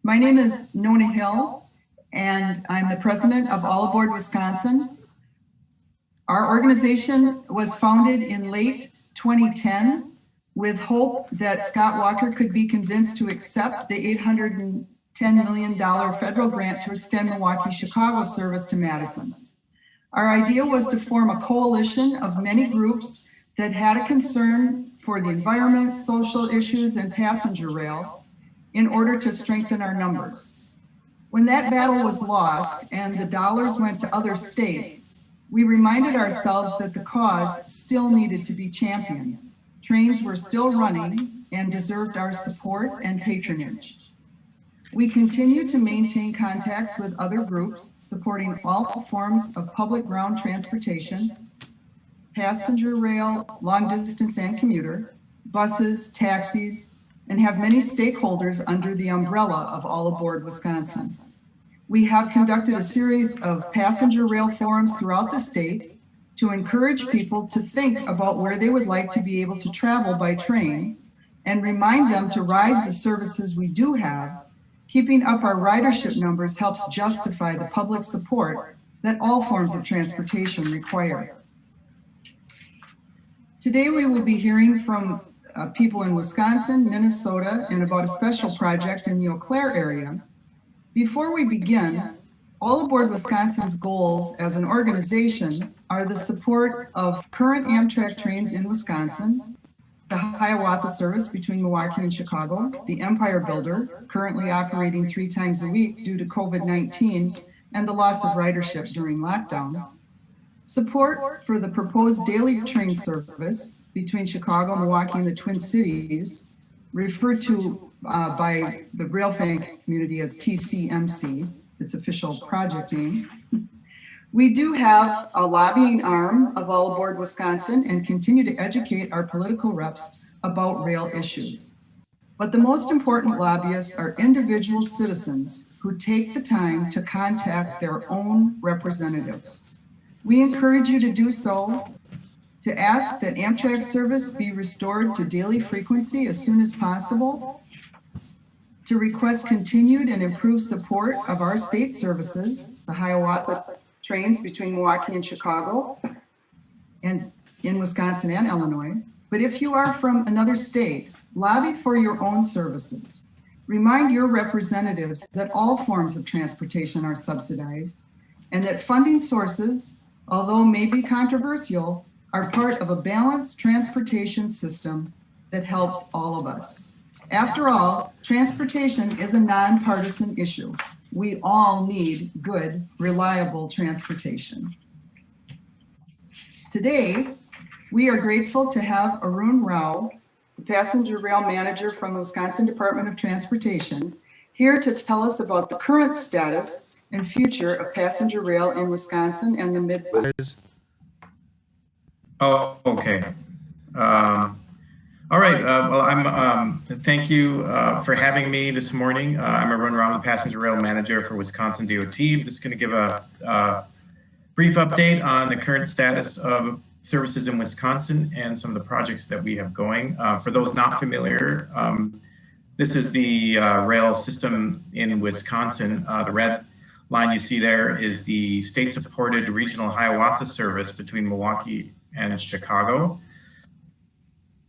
My name is Nona Hill, and I'm the president of All Aboard Wisconsin. Our organization was founded in late 2010 with hope that Scott Walker could be convinced to accept the $810 million federal grant to extend Milwaukee-Chicago service to Madison. Our idea was to form a coalition of many groups that had a concern for the environment, social issues, and passenger rail in order to strengthen our numbers. When that battle was lost and the dollars went to other states, we reminded ourselves that the cause still needed to be championed. Trains were still running and deserved our support and patronage. We continue to maintain contacts with other groups supporting all forms of public ground transportation, passenger rail, long distance and commuter, buses, taxis, and have many stakeholders under the umbrella of All Aboard Wisconsin. We have conducted a series of passenger rail forums throughout the state to encourage people to think about where they would like to be able to travel by train and remind them to ride the services we do have. Keeping up our ridership numbers helps justify the public support that all forms of transportation require. Today we will be hearing from people in Wisconsin, Minnesota, and about a special project in the Eau Claire area. Before we begin, All Aboard Wisconsin's goals as an organization are the support of current Amtrak trains in Wisconsin, the Hiawatha service between Milwaukee and Chicago, the Empire Builder, currently operating 3 times a week due to COVID-19 and the loss of ridership during lockdown, support for the proposed daily train service between Chicago, Milwaukee, and the Twin Cities, referred to by the rail fan community as TCMC, its official project name. We do have a lobbying arm of All Aboard Wisconsin and continue to educate our political reps about rail issues. But the most important lobbyists are individual citizens who take the time to contact their own representatives. We encourage you to do so, to ask that Amtrak service be restored to daily frequency as soon as possible, to request continued and improved support of our state services, the Hiawatha trains between Milwaukee and Chicago, and in Wisconsin and Illinois. But if you are from another state, lobby for your own services. Remind your representatives that all forms of transportation are subsidized and that funding sources, although maybe controversial, are part of a balanced transportation system that helps all of us. After all, transportation is a nonpartisan issue. We all need good, reliable transportation. Today, we are grateful to have Arun Rao, the passenger rail manager from the Wisconsin Department of Transportation, here to tell us about the current status and future of passenger rail in Wisconsin and the Midwest. Oh, okay. All right. Well, thank you for having me this morning. I'm Arun Rao, the passenger rail manager for Wisconsin DOT. I'm just going to give a brief update on the current status of services in Wisconsin and some of the projects that we have going. For those not familiar, this is the rail system in Wisconsin. The red line you see there is the state-supported regional Hiawatha service between Milwaukee and Chicago.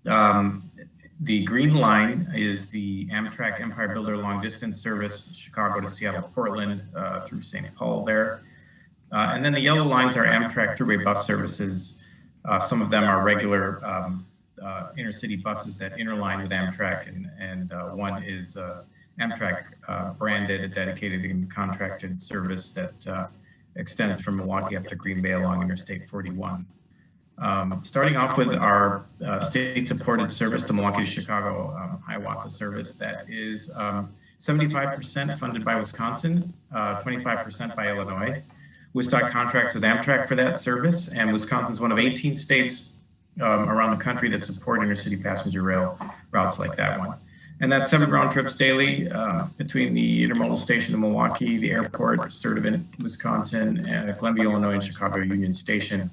The green line is the Amtrak Empire Builder long distance service, Chicago to Seattle, Portland, through St. Paul there. And then the yellow lines are Amtrak throughway bus services. Some of them are regular intercity buses that interline with Amtrak, and one is Amtrak branded, dedicated and contracted service that extends from Milwaukee up to Green Bay along Interstate 41. Starting off with our state-supported service, the Milwaukee to Chicago Hiawatha service, that is 75% funded by Wisconsin, 25% by Illinois. WisDOT contracts with Amtrak for that service, and Wisconsin is one of 18 states around the country that support intercity passenger rail routes like that one. And that's 7 round trips daily between the intermodal station in Milwaukee, the airport, Sturtevant, Wisconsin, and Glenview, Illinois, and Chicago Union Station.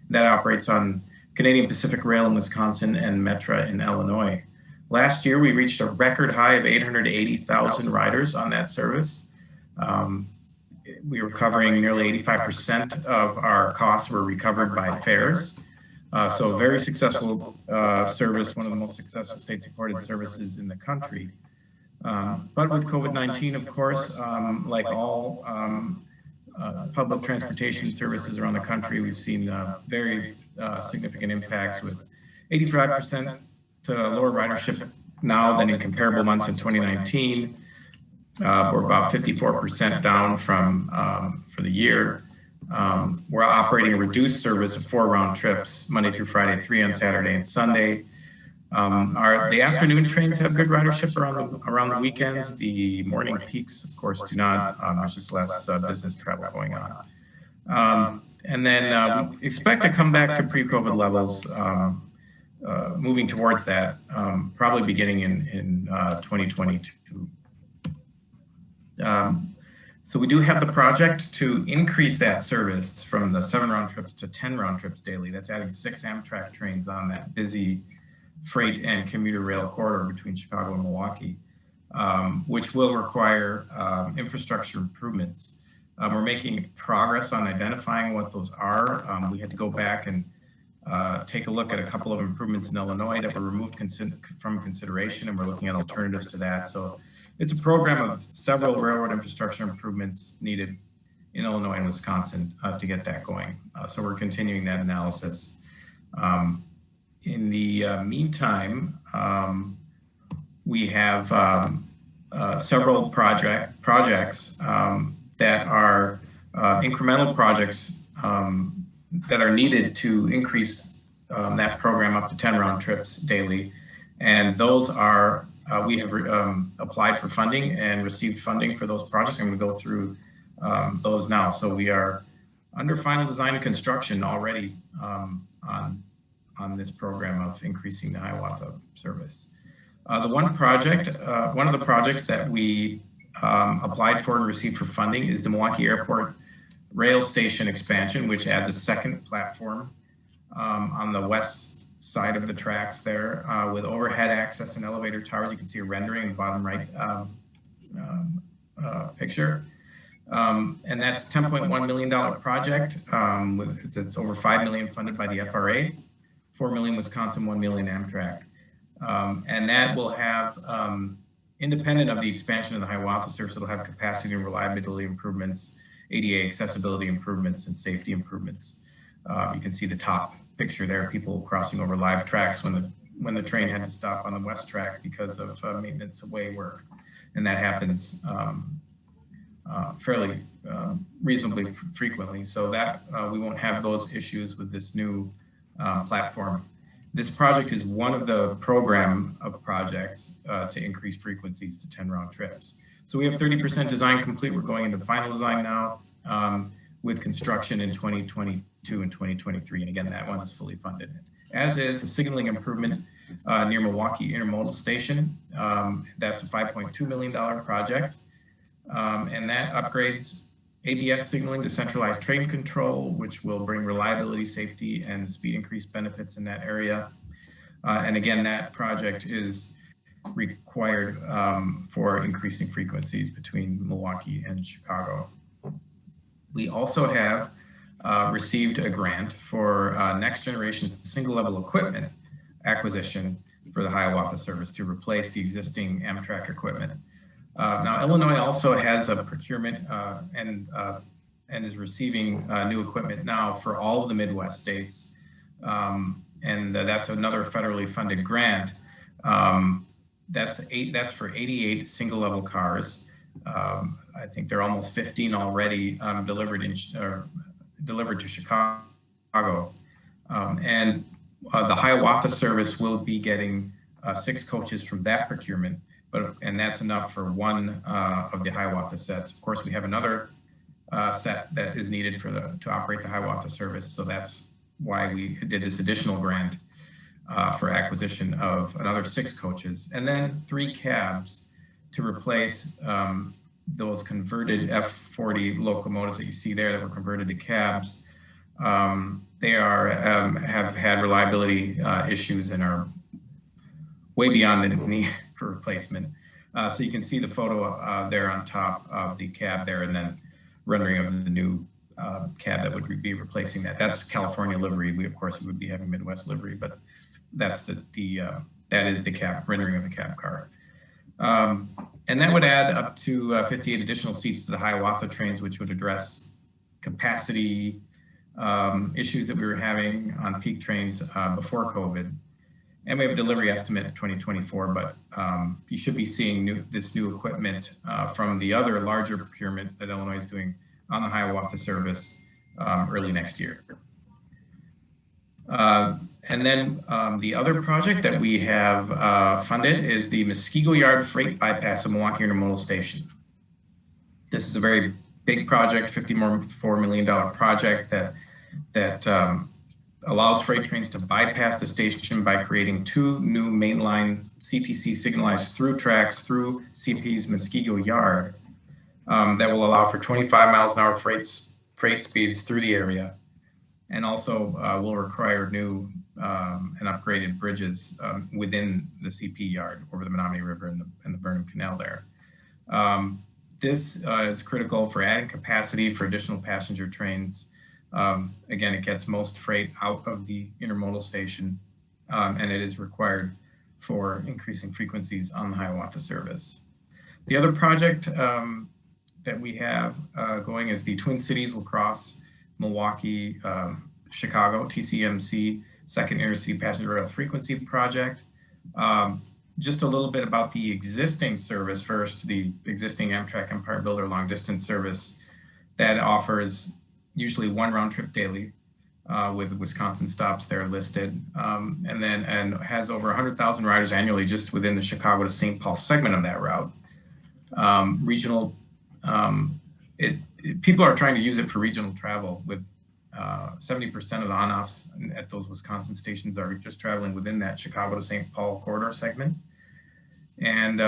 That operates on Canadian Pacific Rail in Wisconsin and Metra in Illinois. Last year, we reached a record high of 880,000 riders on that service. We were covering nearly 85% of our costs were recovered by fares. So a very successful service, one of the most successful state-supported services in the country. But with COVID-19, of course, like all public transportation services around the country, we've seen very significant impacts, with 85% to lower ridership now than in comparable months in 2019. We're about 54% down from for the year. We're operating a reduced service of 4 round trips, Monday through Friday, 3 on Saturday and Sunday. The afternoon trains have good ridership around the weekends. The morning peaks, of course, do not. There's just less business travel going on. And then we expect to come back to pre-COVID levels, moving towards that, probably beginning in 2022. So we do have the project to increase that service from the 7 round trips to 10 round trips daily. That's adding 6 Amtrak trains on that busy freight and commuter rail corridor between Chicago and Milwaukee, which will require infrastructure improvements. We're making progress on identifying what those are. We had to go back and take a look at a couple of improvements in Illinois that were removed from consideration, and we're looking at alternatives to that. So it's a program of several railroad infrastructure improvements needed in Illinois and Wisconsin to get that going. So we're continuing that analysis. In the meantime, we have several projects that are incremental projects that are needed to increase that program up to 10 round trips daily. And those are, we have applied for funding and received funding for those projects. I'm going to go through those now. So we are under final design and construction already on this program of increasing the Hiawatha service. The one of the projects that we applied for and received for funding is the Milwaukee Airport rail station expansion, which adds a second platform on the west side of the tracks there with overhead access and elevator towers. You can see a rendering in the bottom right picture. And that's a $10.1 million project. It's over $5 million funded by the FRA, $4 million Wisconsin, $1 million Amtrak. And that will have, independent of the expansion of the Hiawatha service, it'll have capacity and reliability improvements, ADA accessibility improvements, and safety improvements. You can see the top picture there, people crossing over live tracks when the train had to stop on the west track because of maintenance away work. And that happens fairly reasonably frequently. So that we won't have those issues with this new platform. This project is one of the program of projects to increase frequencies to 10 round trips. So we have 30% design complete. We're going into final design now with construction in 2022 and 2023. And again, that one is fully funded. As is a signaling improvement near Milwaukee Intermodal Station. That's a $5.2 million project. And that upgrades ABS signaling to centralized train control, which will bring reliability, safety, and speed increase benefits in that area. And again, that project is required for increasing frequencies between Milwaukee and Chicago. We also have received a grant for next generation single level equipment acquisition for the Hiawatha service to replace the existing Amtrak equipment. Now, Illinois also has a procurement and is receiving new equipment now for all of the Midwest states. And that's another federally funded grant. That's for 88 single level cars. I think there are almost 15 already delivered to Chicago. And the Hiawatha service will be getting 6 coaches from that procurement, and that's enough for one of the Hiawatha sets. Of course, we have another set that is needed to operate the Hiawatha service. So that's why we did this additional grant for acquisition of another 6 coaches, and then 3 cabs to replace those converted F40 locomotives that you see there that were converted to cabs. They have had reliability issues and are way beyond the need for replacement. So you can see the photo there on top of the cab there, and then rendering of the new cab that would be replacing that. That's California livery. We, of course, would be having Midwest livery, but that's that is the cab rendering of the cab car. And that would add up to 58 additional seats to the Hiawatha trains, which would address capacity issues that we were having on peak trains before COVID. And we have a delivery estimate in 2024, but you should be seeing this new equipment from the other larger procurement that Illinois is doing on the Hiawatha service early next year. And then the other project that we have funded is the Muskego Yard Freight Bypass of Milwaukee Intermodal Station. This is a very big project, $54 million project that allows freight trains to bypass the station by creating 2 new mainline CTC signalized through tracks through CP's Muskego Yard that will allow for 25 miles an hour freight speeds through the area, and also will require new and upgraded bridges within the CP yard over the Menominee River and the Burnham Canal there. This is critical for adding capacity for additional passenger trains. Again, it gets most freight out of the intermodal station, and it is required for increasing frequencies on the Hiawatha service. The other project that we have going is the Twin Cities Lacrosse Milwaukee Chicago TCMC Second Intercity Passenger Rail Frequency Project. Just a little bit about the existing service first, the existing Amtrak Empire Builder long distance service that offers usually 1 round trip daily with Wisconsin stops there listed, and has over 100,000 riders annually just within the Chicago to St. Paul segment of that route. Regional, people are trying to use it for regional travel with 70% of the on-offs at those Wisconsin stations are just traveling within that Chicago to St. Paul corridor segment. And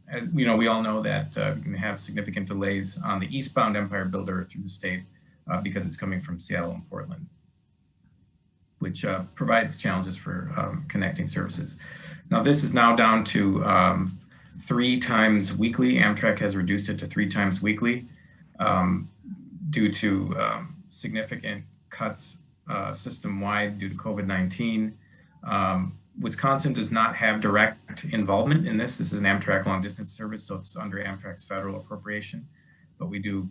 as we all know that we can have significant delays on the eastbound Empire Builder through the state because it's coming from Seattle and Portland, which provides challenges for connecting services. Now this is now down to 3 times weekly. Amtrak has reduced it to 3 times weekly due to significant cuts system-wide due to COVID-19. Wisconsin does not have direct involvement in this. This is an Amtrak long-distance service, so it's under Amtrak's federal appropriation. But we do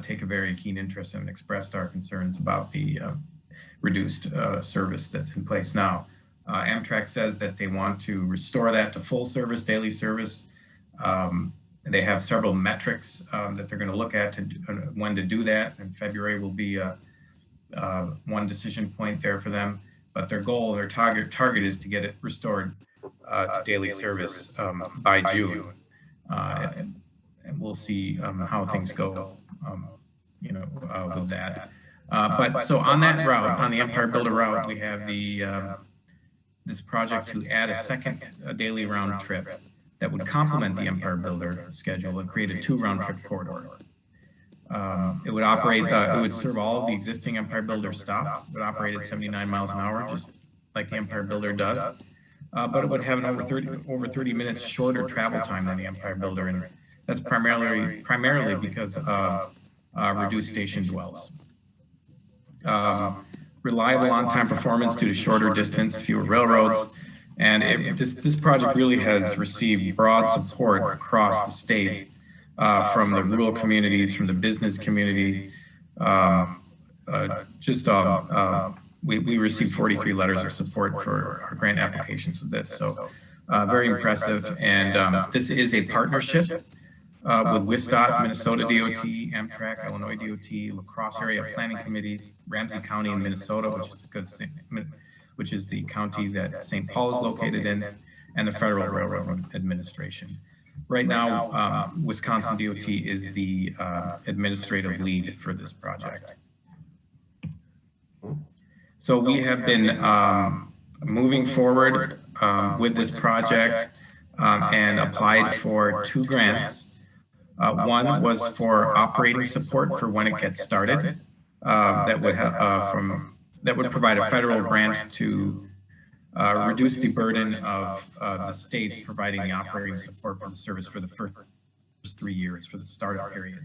take a very keen interest and expressed our concerns about the reduced service that's in place now. Amtrak says that they want to restore that to full service, daily service. They have several metrics that they're going to look at when to do that, and February will be one decision point there for them. But their goal, their target is to get it restored to daily service by June, and we'll see how things go, with that. But so on that route, on the Empire Builder route, we have this project to add a second daily round trip that would complement the Empire Builder schedule and create a 2 round trip corridor. It would operate, it would serve all of the existing Empire Builder stops. It would operate at 79 miles an hour, just like the Empire Builder does. But it would have an over 30 minutes shorter travel time than the Empire Builder, and that's primarily because of reduced station dwells. Reliable on-time performance due to shorter distance, fewer railroads, and this project really has received broad support across the state. From the rural communities, from the business community. We received 43 letters of support for our grant applications with this. So very impressive. And this is a partnership with WISDOT, Minnesota DOT, Amtrak, Illinois DOT, La Crosse Area Planning Committee, Ramsey County in Minnesota, which is the county that St. Paul is located in, and the Federal Railroad Administration. Right now, Wisconsin DOT is the administrative lead for this project. So we have been moving forward with this project and applied for 2 grants. One was for operating support for when it gets started. That would provide a federal grant to reduce the burden of the states providing the operating support for the service for the first 3 years for the startup period.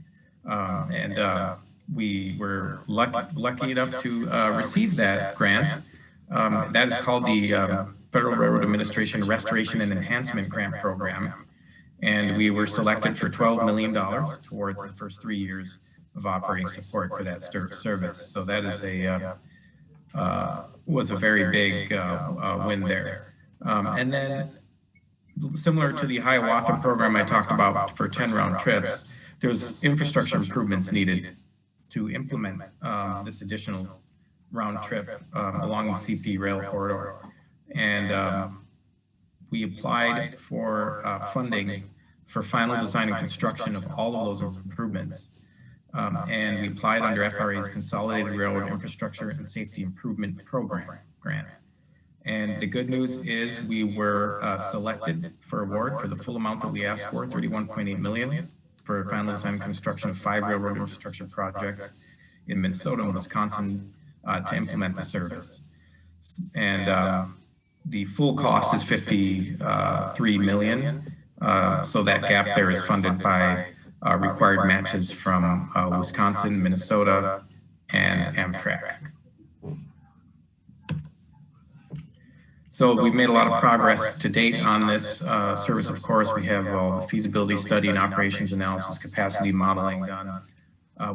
We were lucky enough to receive that grant. That is called the Federal Railroad Administration Restoration and Enhancement Grant Program. And we were selected for $12 million towards the first 3 years of operating support for that service. So that is was a very big win there. And then, similar to the Hiawatha program I talked about for 10 round trips, there's infrastructure improvements needed to implement this additional round trip along the CP rail corridor. And we applied for funding for final design and construction of all of those improvements. And we applied under FRA's Consolidated Railroad Infrastructure and Safety Improvement Program grant. And the good news is we were selected for award for the full amount that we asked for, $31.8 million, for final design and construction of 5 railroad infrastructure projects in Minnesota and Wisconsin to implement the service. And the full cost is $53 million. So that gap there is funded by required matches from Wisconsin, Minnesota, and Amtrak. So we've made a lot of progress to date on this service. Of course, we have all the feasibility study and operations analysis, capacity modeling done.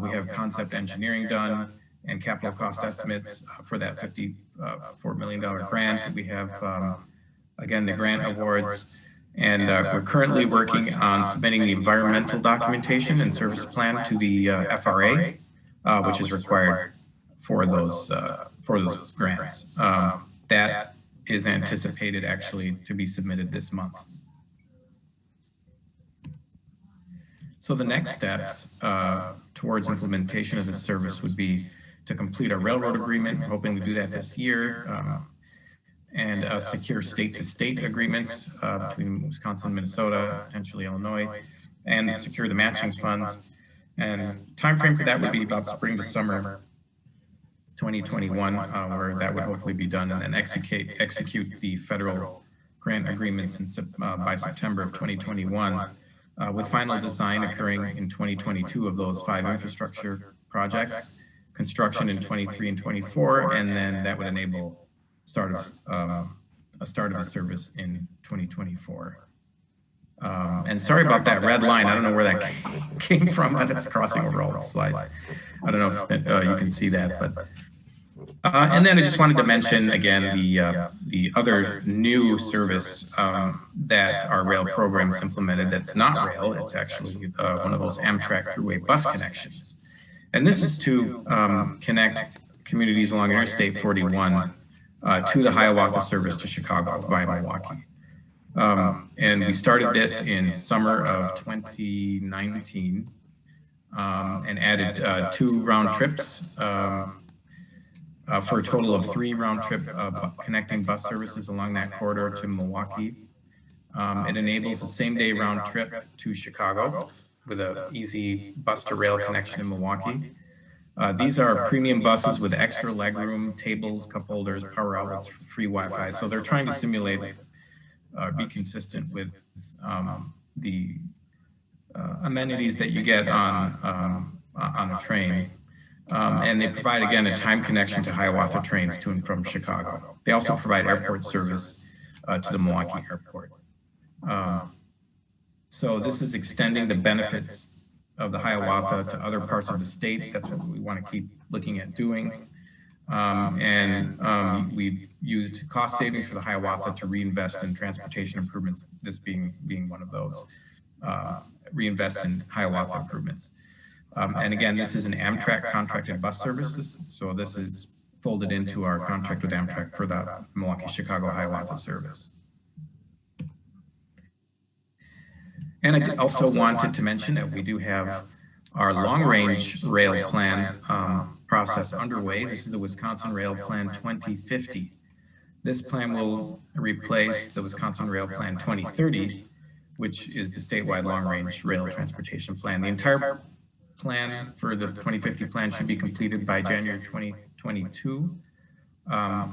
We have concept engineering done and capital cost estimates for that $54 million grant. We have, again, the grant awards. And we're currently working on submitting the environmental documentation and service plan to the FRA, which is required for those grants. That is anticipated actually to be submitted this month. So the next steps towards implementation of this service would be to complete our railroad agreement. We're hoping to do that this year. And secure state-to-state agreements between Wisconsin, Minnesota, potentially Illinois, and secure the matching funds. And time frame for that would be about spring to summer 2021, where that would hopefully be done, and then execute the federal grant agreements by September of 2021, with final design occurring in 2022 of those 5 infrastructure projects, construction in 23 and 24, and then that would enable a start of the service in 2024. And sorry about that red line. I don't know where that came from, but it's crossing over all the slides. I don't know if you can see that, but and then I just wanted to mention again the other new service that our rail program has implemented. That's not rail. It's actually one of those Amtrak throughway bus connections, and this is to connect communities along Interstate 41. To the Hiawatha service to Chicago via Milwaukee. And we started this in summer of 2019 and added 2 round trips for a total of 3 round trip connecting bus services along that corridor to Milwaukee. It enables a same-day round trip to Chicago with an easy bus to rail connection in Milwaukee. These are premium buses with extra legroom, tables, cup holders, power outlets, free Wi-Fi. So they're trying to simulate, be consistent with the amenities that you get on a train. And they provide, again, a time connection to Hiawatha trains to and from Chicago. They also provide airport service to the Milwaukee airport. So this is extending the benefits of the Hiawatha to other parts of the state. That's what we want to keep looking at doing. We used cost savings for the Hiawatha to reinvest in transportation improvements, this being one of those, reinvest in Hiawatha improvements. And again, this is an Amtrak contracted bus services. So this is folded into our contract with Amtrak for the Milwaukee-Chicago Hiawatha service. And I also wanted to mention that we do have our long-range rail plan process underway. This is the Wisconsin Rail Plan 2050. This plan will replace the Wisconsin Rail Plan 2030, which is the statewide long-range rail transportation plan. The entire plan for the 2050 plan should be completed by January 2022.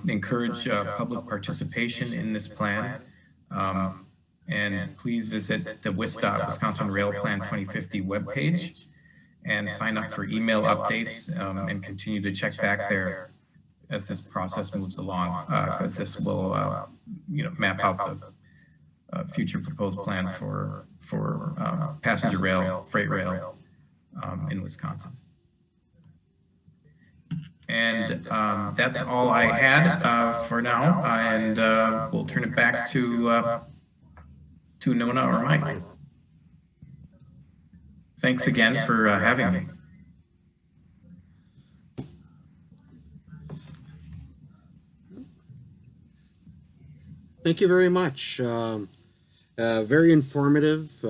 encourage public participation in this plan. And please visit the Wisconsin Rail Plan 2050 webpage and sign up for email updates and continue to check back there as this process moves along, because this will map out the future proposed plan for passenger rail, freight rail in Wisconsin. And that's all I had for now, and we'll turn it back to Nona or Mike. Thanks again for having me. Thank you very much. Very informative.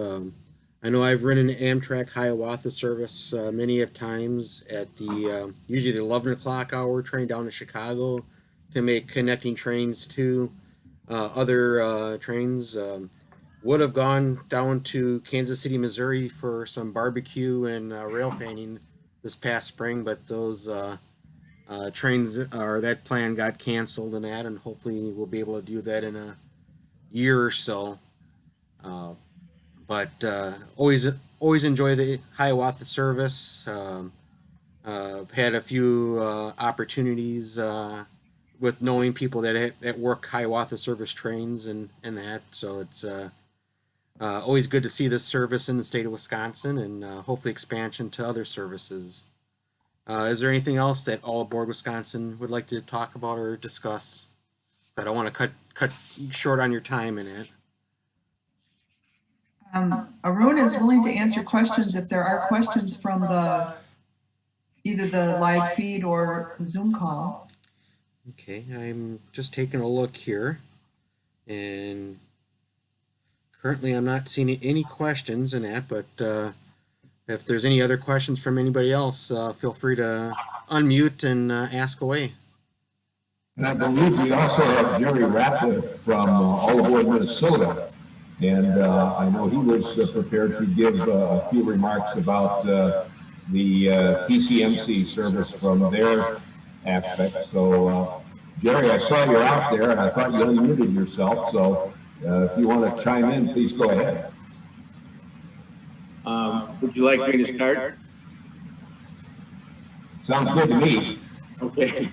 I know I've ridden an Amtrak Hiawatha service many of times at the usually the 11 o'clock hour train down to Chicago to make connecting trains to other trains. Would have gone down to Kansas City, Missouri for some barbecue and rail fanning this past spring, but those trains or that plan got canceled and hopefully we'll be able to do that in a year or so. But always enjoy the Hiawatha service. I've had a few opportunities with knowing people that work Hiawatha service trains and that, so it's always good to see this service in the state of Wisconsin and hopefully expansion to other services. Is there anything else that All Aboard Wisconsin would like to talk about or discuss? I don't want to cut short on your time in it. Arun is willing to answer questions if there are questions from either the live feed or the Zoom call. Okay, I'm just taking a look here, and currently I'm not seeing any questions in that, but if there's any other questions from anybody else, feel free to unmute and ask away. And I believe we also have Jerry Ratliff from All Aboard Minnesota. And I know he was prepared to give a few remarks about the TCMC service from their aspect. So, Jerry, I saw you're out there, and I thought you unmuted yourself. So, if you want to chime in, please go ahead. Would you like me to start? Sounds good to me. Okay.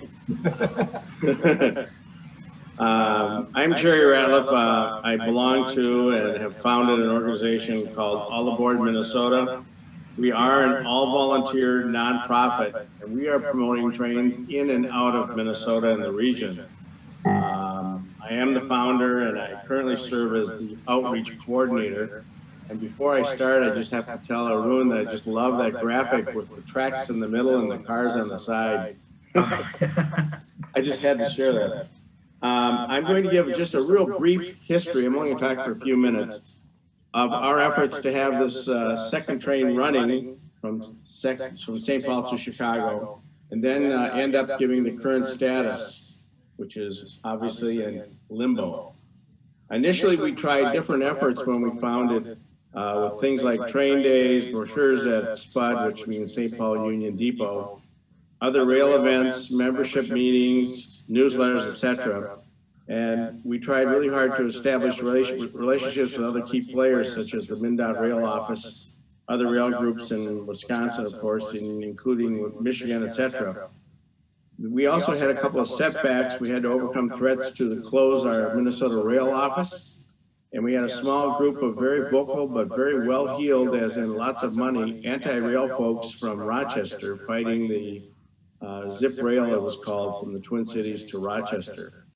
I'm Jerry Ratliff. I belong to and have founded an organization called All Aboard Minnesota. We are an all-volunteer nonprofit, and we are promoting trains in and out of Minnesota and the region. I am the founder, and I currently serve as the outreach coordinator. And before I start, I just have to tell Arun that I just love that graphic with the tracks in the middle and the cars on the side. I just had to share that. I'm going to give just a real brief history. I'm only going to talk for a few minutes of our efforts to have this second train running from St. Paul to Chicago, and then end up giving the current status, which is obviously in limbo. Initially, we tried different efforts when we founded with things like train days, brochures at SPUD, which means St. Paul Union Depot, other rail events, membership meetings, newsletters, etc. And we tried really hard to establish relationships with other key players, such as the MnDOT Rail Office, other rail groups in Wisconsin, of course, including Michigan, etc. We also had a couple of setbacks. We had to overcome threats to close our Minnesota Rail Office. And we had a small group of very vocal but very well-heeled, as in lots of money, anti-rail folks from Rochester fighting the Zip Rail, it was called, from the Twin Cities to Rochester.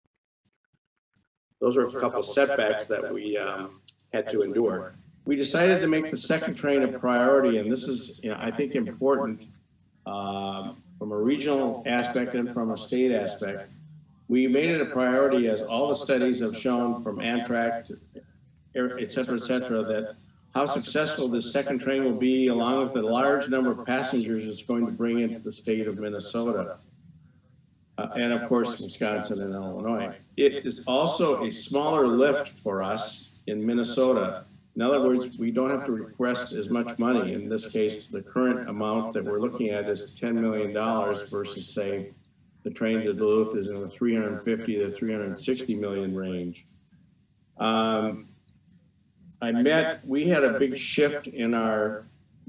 Those were a couple of setbacks that we had to endure. We decided to make the second train a priority, and this is, I think, important from a regional aspect and from a state aspect. We made it a priority, as all the studies have shown from Amtrak, et cetera, that how successful this second train will be, along with the large number of passengers it's going to bring into the state of Minnesota. And of course, Wisconsin and Illinois. It is also a smaller lift for us in Minnesota. In other words, we don't have to request as much money. In this case, the current amount that we're looking at is $10 million versus, say, the train to Duluth is in the 350 to 360 million range. We had a big shift in our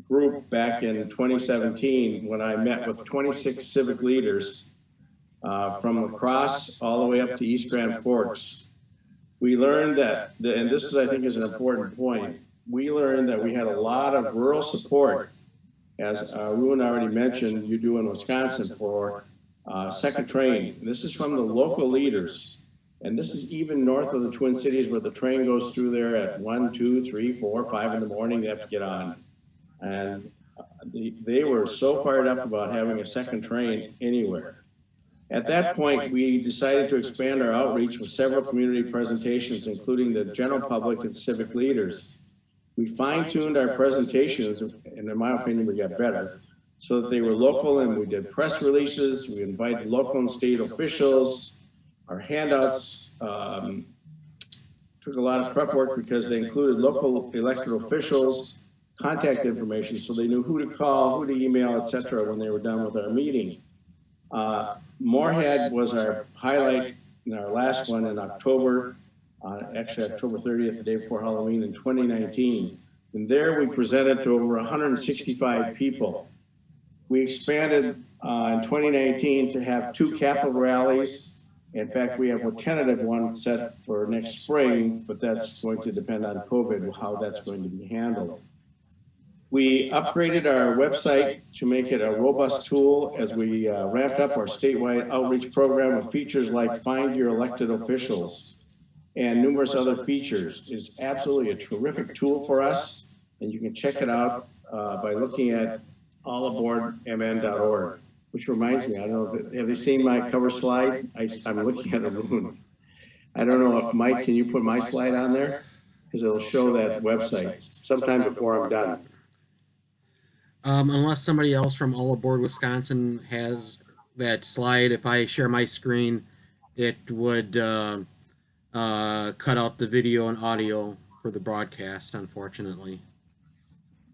group back in 2017 when I met with 26 civic leaders from across all the way up to East Grand Forks. We learned that, and this is, I think, is an important point, we learned that we had a lot of rural support, as Ruin already mentioned, you do in Wisconsin for second train. This is from the local leaders. And this is even north of the Twin Cities, where the train goes through there at 1, 2, 3, 4, 5 in the morning. They have to get on. And they were so fired up about having a second train anywhere. At that point, we decided to expand our outreach with several community presentations, including the general public and civic leaders. We fine-tuned our presentations, and in my opinion, we got better, so that they were local, and we did press releases. We invited local and state officials. Our handouts took a lot of prep work because they included local elected officials, contact information, so they knew who to call, who to email, etc. when they were done with our meeting. Moorhead was our highlight in our last one in October, actually October 30th, the day before Halloween in 2019. And there we presented to over 165 people. We expanded in 2019 to have 2 capital rallies. In fact, we have a tentative one set for next spring, but that's going to depend on COVID, how that's going to be handled. We upgraded our website to make it a robust tool as we ramped up our statewide outreach program with features like Find Your Elected Officials and numerous other features. It's absolutely a terrific tool for us, and you can check it out by looking at allaboardmn.org. Which reminds me, I don't know, have you seen my cover slide? I'm looking at a room. I don't know if, Mike, can you put my slide on there? Because it'll show that website sometime before I'm done. Unless somebody else from All Aboard Wisconsin has that slide, if I share my screen, it would cut out the video and audio for the broadcast, unfortunately.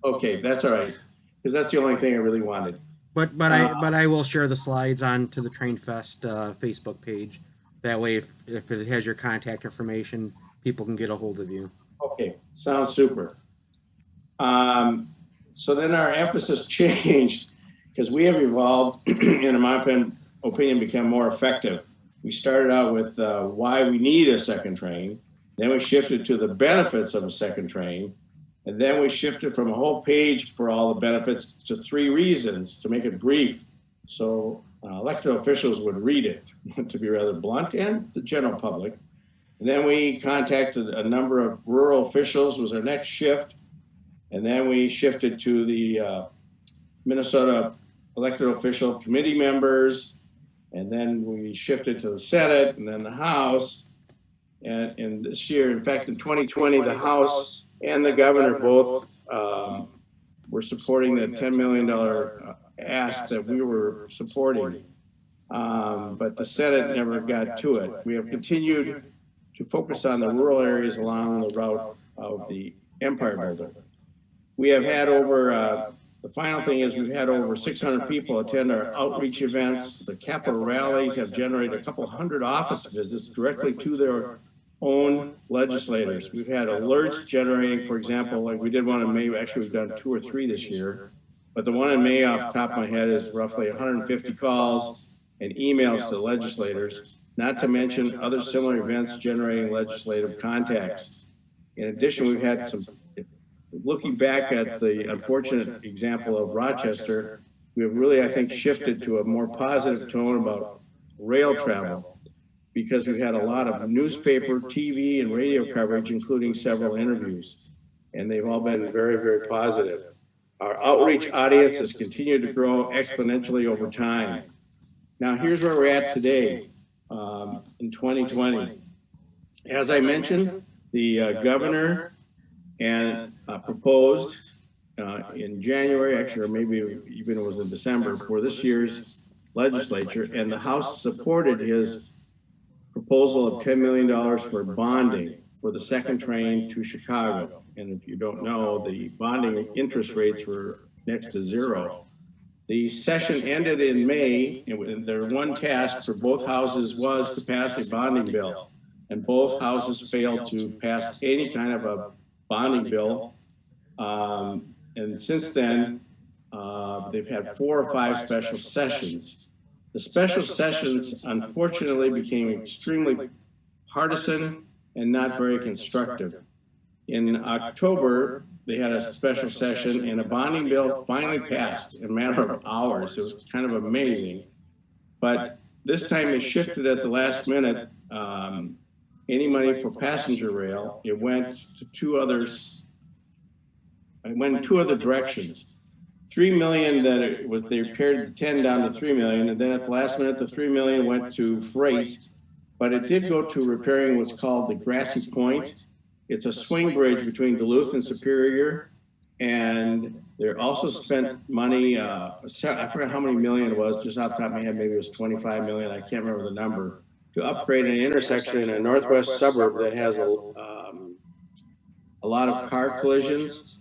Okay, that's all right, because that's the only thing I really wanted. But I will share the slides onto the Trainfest Facebook page. That way, if it has your contact information, people can get a hold of you. Okay, sounds super. So then our emphasis changed because we have evolved, in my opinion, become more effective. We started out with why we need a second train. Then we shifted to the benefits of a second train. And then we shifted from a whole page for all the benefits to 3 reasons to make it brief. So elected officials would read it, to be rather blunt, and the general public. And then we contacted a number of rural officials, was our next shift. And then we shifted to the Minnesota elected official committee members. And then we shifted to the Senate and then the House. And this year, in fact, in 2020, the House and the governor both were supporting the $10 million ask that we were supporting. But the Senate never got to it. We have continued to focus on the rural areas along the route of the Empire Builder. We have had over, the final thing is we've had over 600 people attend our outreach events. The capital rallies have generated a couple hundred office visits directly to their own legislators. We've had alerts generating, for example, like we did one in May. Actually, we've done 2 or 3 this year. But the one in May, off the top of my head, is roughly 150 calls and emails to legislators, not to mention other similar events generating legislative contacts. In addition, we've had some, looking back at the unfortunate example of Rochester, we have really, I think, shifted to a more positive tone about rail travel, because we've had a lot of newspaper, TV, and radio coverage, including several interviews, and they've all been very, very positive. Our outreach audience has continued to grow exponentially over time. Now, here's where we're at today in 2020. As I mentioned, the governor proposed in January, actually, or maybe even it was in December, for this year's legislature, and the House supported his proposal of $10 million for bonding for the second train to Chicago. And if you don't know, the bonding interest rates were next to 0. The session ended in May, and their one task for both houses was to pass a bonding bill. And both houses failed to pass any kind of a bonding bill. And since then, they've had 4 or 5 special sessions. The special sessions, unfortunately, became extremely partisan and not very constructive. In October, they had a special session and a bonding bill finally passed in a matter of hours. It was kind of amazing. But this time they shifted at the last minute any money for passenger rail. It went to 2 others. It went in 2 other directions. $3 million that it was, they pared the 10 down to $3 million, and then at the last minute, the $3 million went to freight, but it did go to repairing what's called the Grassy Point. It's a swing bridge between Duluth and Superior, and they also spent money, I forgot how many million it was, just off the top of my head, maybe it was 25 million, I can't remember the number, to upgrade an intersection in a northwest suburb that has a lot of car collisions.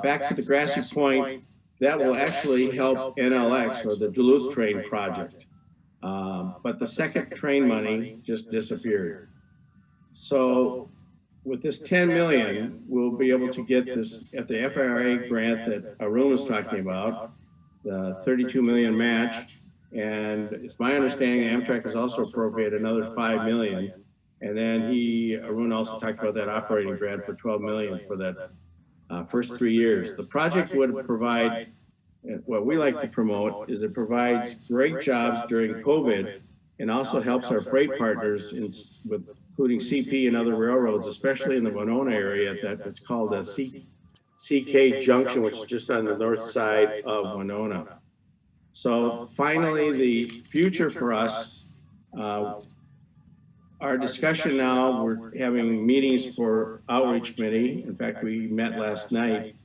Back to the Grassy Point, that will actually help NLX, or the Duluth Train Project. But the second train money just disappeared. So with this 10 million, we'll be able to get this at the FRA grant that Arun was talking about, the 32 million match. And it's my understanding Amtrak has also appropriated another 5 million. And then Arun also talked about that operating grant for 12 million for that first 3 years. The project would provide, what we like to promote is it provides great jobs during COVID and also helps our freight partners, including CP and other railroads, especially in the Winona area. That is called a CK Junction, which is just on the north side of Winona. So finally, the future for us, our discussion now, we're having meetings for outreach committee. In fact, we met last night.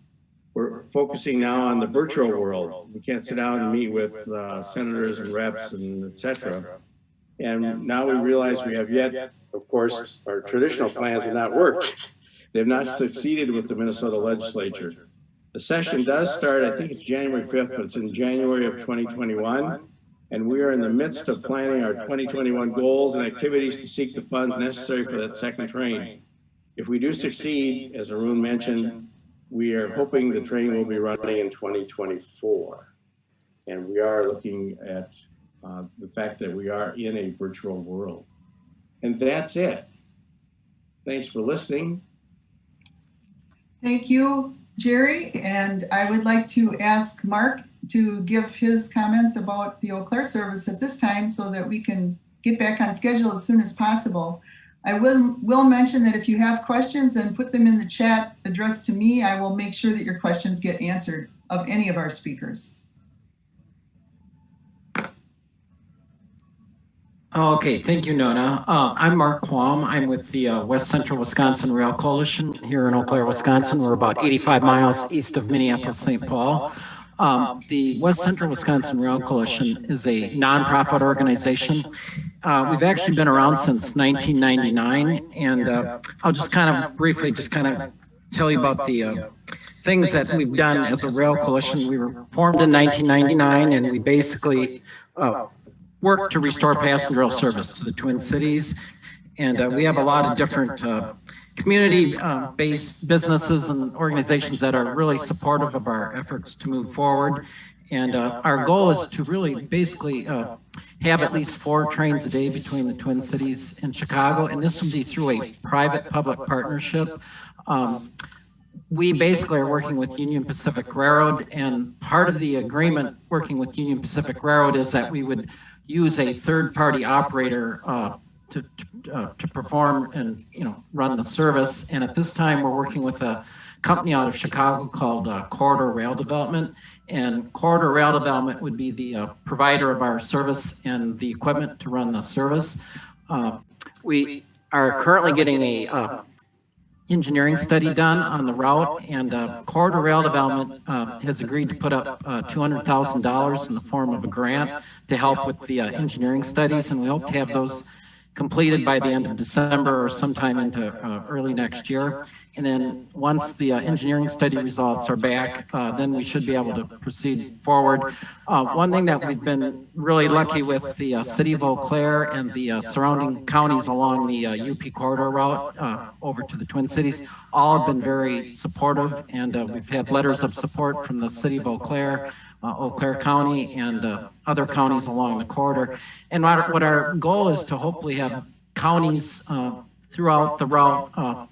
We're focusing now on the virtual world. We can't sit down and meet with senators and reps and et cetera. And now we realize we have yet, of course, our traditional plans have not worked. They've not succeeded with the Minnesota legislature. The session does start, I think it's January 5th, but it's in January of 2021. And we are in the midst of planning our 2021 goals and activities to seek the funds necessary for that second train. If we do succeed, as Arun mentioned, we are hoping the train will be running in 2024. And we are looking at the fact that we are in a virtual world. And that's it. Thanks for listening. Thank you, Jerry. And I would like to ask Mark to give his comments about the Eau Claire service at this time so that we can get back on schedule as soon as possible. I will mention that if you have questions and put them in the chat addressed to me, I will make sure that your questions get answered of any of our speakers. Okay, thank you, Nona. I'm Mark Quam. I'm with the West Central Wisconsin Rail Coalition here in Eau Claire, Wisconsin. We're about 85 miles east of Minneapolis, St. Paul. The West Central Wisconsin Rail Coalition is a nonprofit organization. We've actually been around since 1999, and I'll just kind of briefly tell you about the things that we've done as a rail coalition. We were formed in 1999, and we basically work to restore passenger rail service to the Twin Cities. And we have a lot of different community-based businesses and organizations that are really supportive of our efforts to move forward. And our goal is to really basically have at least 4 trains a day between the Twin Cities and Chicago. And this will be through a private-public partnership. We basically are working with Union Pacific Railroad, and part of the agreement working with Union Pacific Railroad is that we would use a third-party operator to perform and run the service. And at this time, we're working with a company out of Chicago called Corridor Rail Development. And Corridor Rail Development would be the provider of our service and the equipment to run the service. We are currently getting a engineering study done on the route, and Corridor Rail Development has agreed to put up $200,000 in the form of a grant to help with the engineering studies, and we hope to have those completed by the end of December or sometime into early next year. And then once the engineering study results are back, then we should be able to proceed forward. One thing that we've been really lucky with the city of Eau Claire and the surrounding counties along the UP corridor route over to the Twin Cities, all have been very supportive, and we've had letters of support from the city of Eau Claire County, and other counties along the corridor. And what our goal is to hopefully have counties throughout the route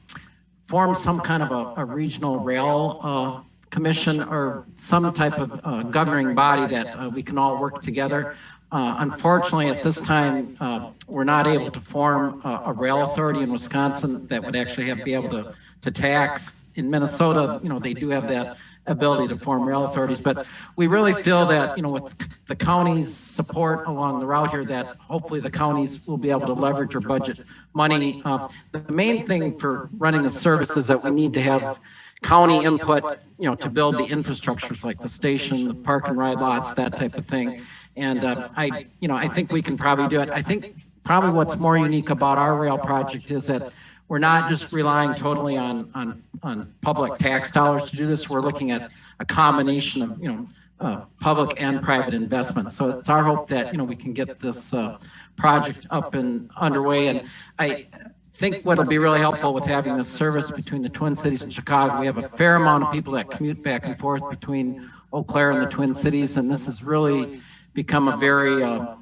form some kind of a regional rail commission or some type of governing body that we can all work together. Unfortunately, at this time, we're not able to form a rail authority in Wisconsin that would actually be able to tax. In Minnesota, they do have that ability to form rail authorities, but we really feel that, with the county's support along the route here, that hopefully the counties will be able to leverage or budget money. The main thing for running the service is that we need to have county input, to build the infrastructures like the station, the park and ride lots, that type of thing. And I think we can probably do it. I think probably what's more unique about our rail project is that we're not just relying totally on public tax dollars to do this. We're looking at a combination of public and private investment. So it's our hope that we can get this project up and underway. And I think what'll be really helpful with having this service between the Twin Cities and Chicago, we have a fair amount of people that commute back and forth between Eau Claire and the Twin Cities, and this has really become a very a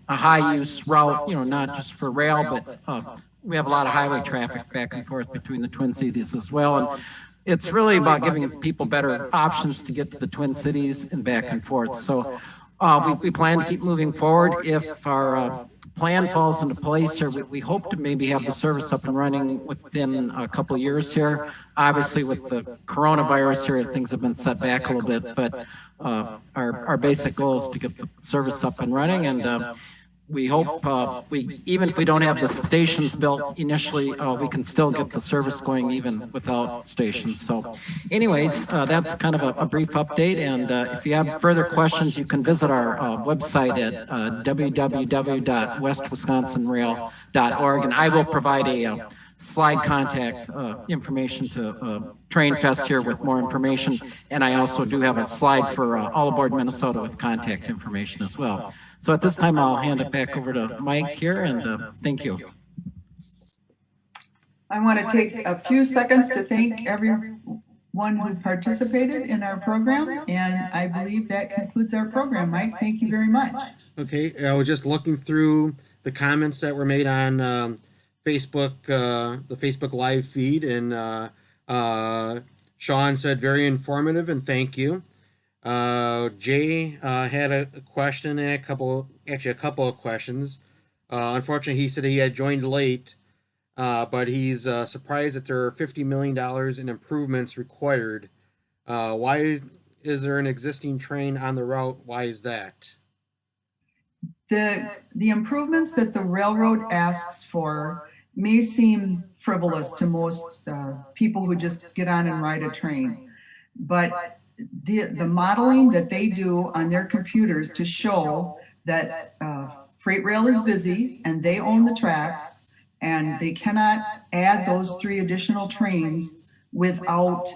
high use route, not just for rail, but we have a lot of highway traffic back and forth between the Twin Cities as well. And it's really about giving people better options to get to the Twin Cities and back and forth. So we plan to keep moving forward. If our plan falls into place here, we hope to maybe have the service up and running within a couple of years here. Obviously, with the coronavirus here, things have been set back a little bit, but our basic goal is to get the service up and running, and we hope even if we don't have the stations built initially, we can still get the service going even without stations. So anyways, that's kind of a brief update, and if you have further questions, you can visit our website at www.westwisconsinrail.org, and I will provide a slide contact information to Trainfest here with more information, and I also do have a slide for All Aboard Minnesota with contact information as well. So at this time, I'll hand it back over to Mike here, and thank you. I want to take a few seconds to thank everyone who participated in our program, and I believe that concludes our program. Mike, thank you very much. Okay, I was just looking through the comments that were made on Facebook, the Facebook live feed, and Sean said very informative, and thank you. Jay had a question and a couple of questions. Unfortunately, he said he had joined late, but he's surprised that there are $50 million in improvements required. Why is there an existing train on the route? Why is that? The improvements that the railroad asks for may seem frivolous to most people who just get on and ride a train, but the modeling that they do on their computers to show that freight rail is busy and they own the tracks and they cannot add those 3 additional trains without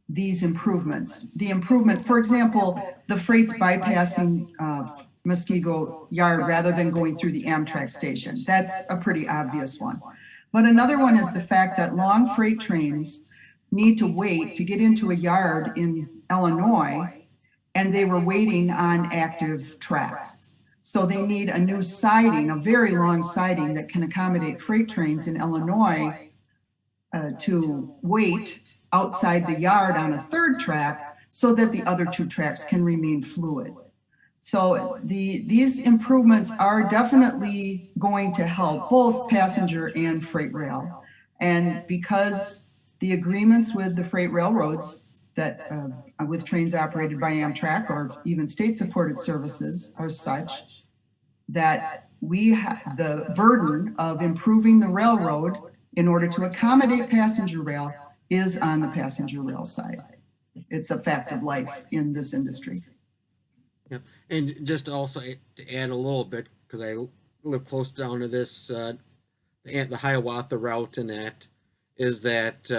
these improvements. The improvement, for example, the freight's bypassing Muskego Yard rather than going through the Amtrak station. That's a pretty obvious one. But another one is the fact that long freight trains need to wait to get into a yard in Illinois, and they were waiting on active tracks. So they need a new siding, a very long siding that can accommodate freight trains in Illinois to wait outside the yard on a 3rd track so that the other 2 tracks can remain fluid. So these improvements are definitely going to help both passenger and freight rail. And because the agreements with the freight railroads that with trains operated by Amtrak or even state-supported services are such that we have the burden of improving the railroad in order to accommodate passenger rail is on the passenger rail side. It's a fact of life in this industry. Yeah. And just also to add a little bit, because I live close down to this, the Hiawatha route, and that is that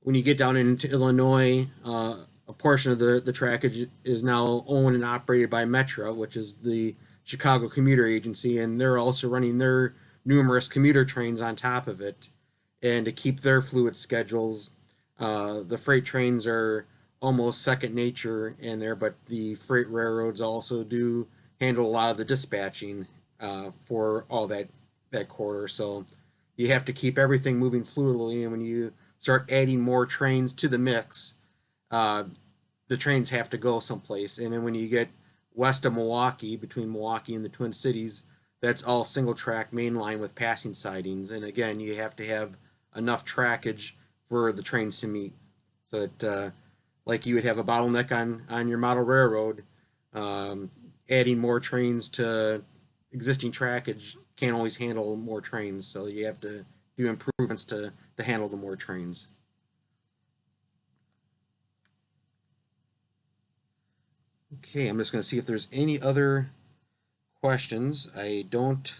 when you get down into Illinois, a portion of the trackage is now owned and operated by Metra, which is the Chicago commuter agency, and they're also running their numerous commuter trains on top of it. And to keep their fluid schedules, the freight trains are almost second nature in there, but the freight railroads also do handle a lot of the dispatching for all that quarter. So you have to keep everything moving fluidly, and when you start adding more trains to the mix, the trains have to go someplace. And then when you get west of Milwaukee, between Milwaukee and the Twin Cities, that's all single track main line with passing sidings. And again, you have to have enough trackage for the trains to meet. So that, like you would have a bottleneck on your model railroad, adding more trains to existing trackage can't always handle more trains. So you have to do improvements to handle the more trains. Okay, I'm just going to see if there's any other questions. I don't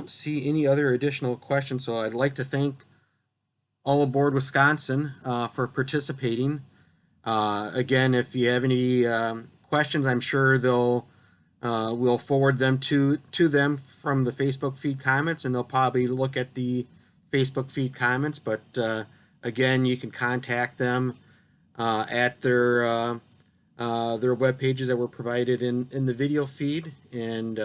see any other additional questions, so I'd like to thank All Aboard Wisconsin for participating. Again, if you have any questions, I'm sure we'll forward them to them from the Facebook feed comments, and they'll probably look at the Facebook feed comments. But again, you can contact them at their web pages that were provided in the video feed, and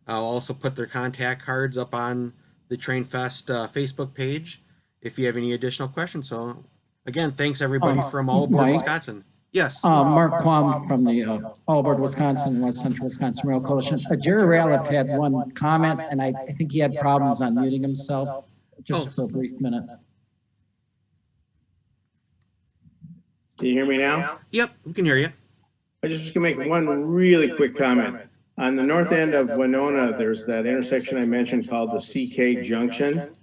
I'll also put their contact cards up on the Trainfest Facebook page if you have any additional questions. So again, thanks everybody from All Aboard Mike? Wisconsin. Yes. Mark Quam from the All Aboard Wisconsin, West Central Wisconsin Rail Coalition. Jerry Raliff had one comment, and I think he had problems on muting himself just for a brief minute. Can you hear me now? Yep, we can hear you. I just gonna make one really quick comment. On the north end of Winona, there's that intersection I mentioned called the CK Junction.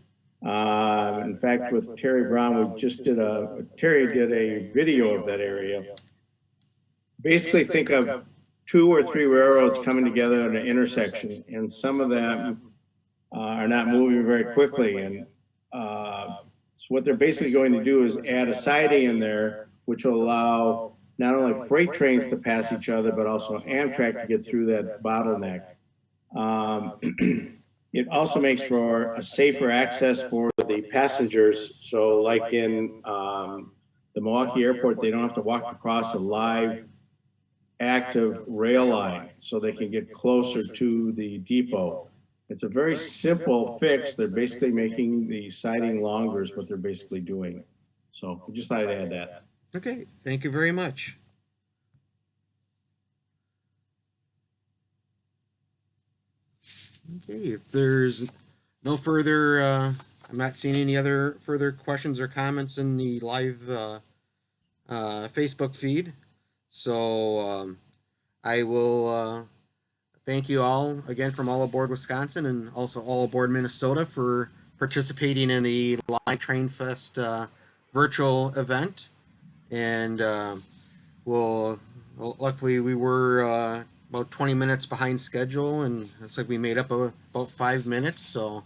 In fact, with Terry Brown, Terry did a video of that area. Basically, think of 2 or 3 railroads coming together at an intersection, and some of them are not moving very quickly. And so what they're basically going to do is add a siding in there, which will allow not only freight trains to pass each other, but also Amtrak to get through that bottleneck. It also makes for a safer access for the passengers. So like in the Milwaukee airport, they don't have to walk across a live active rail line, so they can get closer to the depot. It's a very simple fix. They're basically making the siding longer is what they're basically doing. So I just thought I'd add that. Okay, thank you very much. Okay, if there's no further, I'm not seeing any other further questions or comments in the live Facebook feed. So I will thank you all again from All Aboard Wisconsin and also All Aboard Minnesota for participating in the live Trainfest virtual event. And luckily we were about 20 minutes behind schedule, and it's like we made up about 5 minutes, so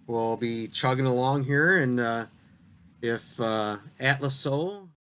we'll be chugging along here. And if Atlas